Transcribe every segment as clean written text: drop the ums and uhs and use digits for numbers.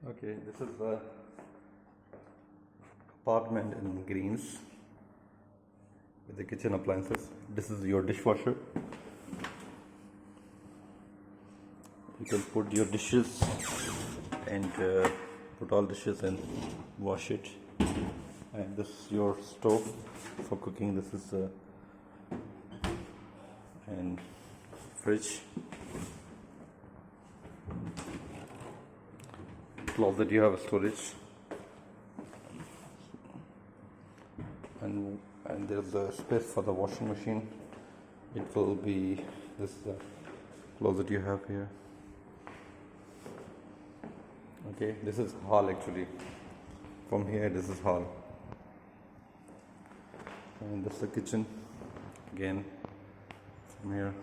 Okay, this is the apartment in Greens with the kitchen appliances. This is your dishwasher. You can put your dishes and put all dishes and wash it. And this is your stove for cooking. This is and fridge. Closet, you have a storage, and there's a space for the washing machine. It will be this is the closet you have here. Okay, this is hall actually. From here, this is hall, and this is the kitchen again from here,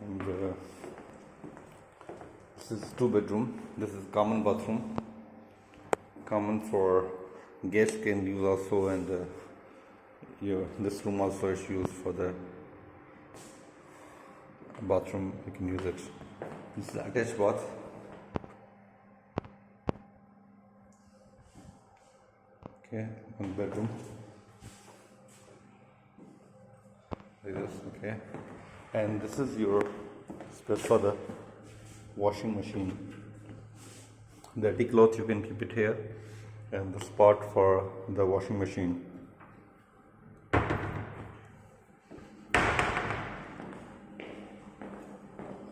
and this is 2-bedroom. This is common bathroom, common for guests can use also, and this room also is used for the bathroom. You can use it. This is attached bath. Okay, 1 bedroom. Like this. Okay, and this is your space for the washing machine. The dirty cloth you can keep it here, and the spot for the washing machine.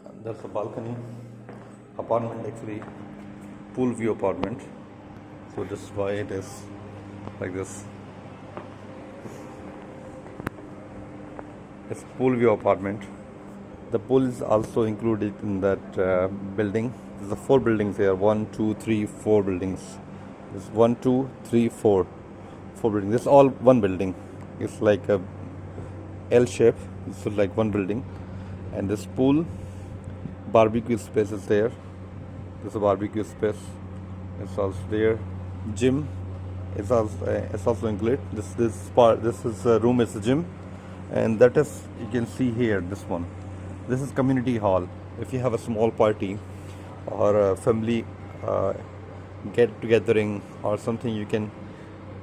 And there's a balcony. Apartment actually pool view apartment, so this is why it is like this. It's pool view apartment. The pool is also included in that building. There's 4 buildings here. 1, 2, 3, 4 buildings. There's 1, 2, 3, 4. 4 buildings. This is all one building. It's like a L shape. This is like one building. And this pool, barbecue space is there. This is a barbecue space. It's also there. Gym is also included. This room is the gym, and that is, you can see here, this one. This is community hall. If you have a small party or a family get-togethering or something, you can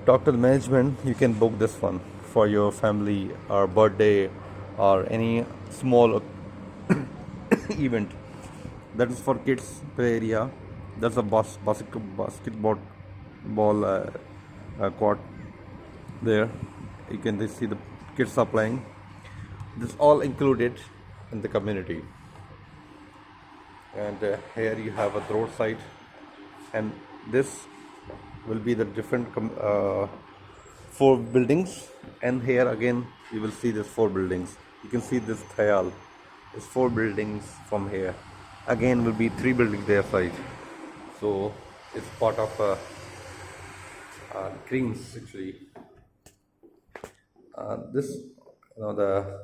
talk to the management. You can book this one for your family or birthday or any small event. That is for kids play area. That's a basketball court there. You can see the kids are playing. This all included in the community. And here you have a roadside, and this will be the different 4 buildings, and here again you will see this 4 buildings. You can see this Thayal. It's 4 buildings from here. Again will be 3 buildings their side. So it's part of Greens actually. This the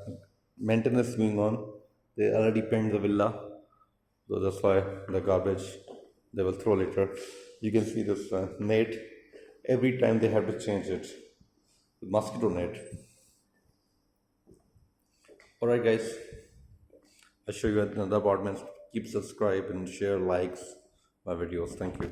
maintenance going on. They already paint the villa, so that's why the garbage they will throw later. You can see this net. Every time they have to change it. The mosquito net. Alright guys, I'll show you another apartments. Keep subscribe and share, likes my videos. Thank you.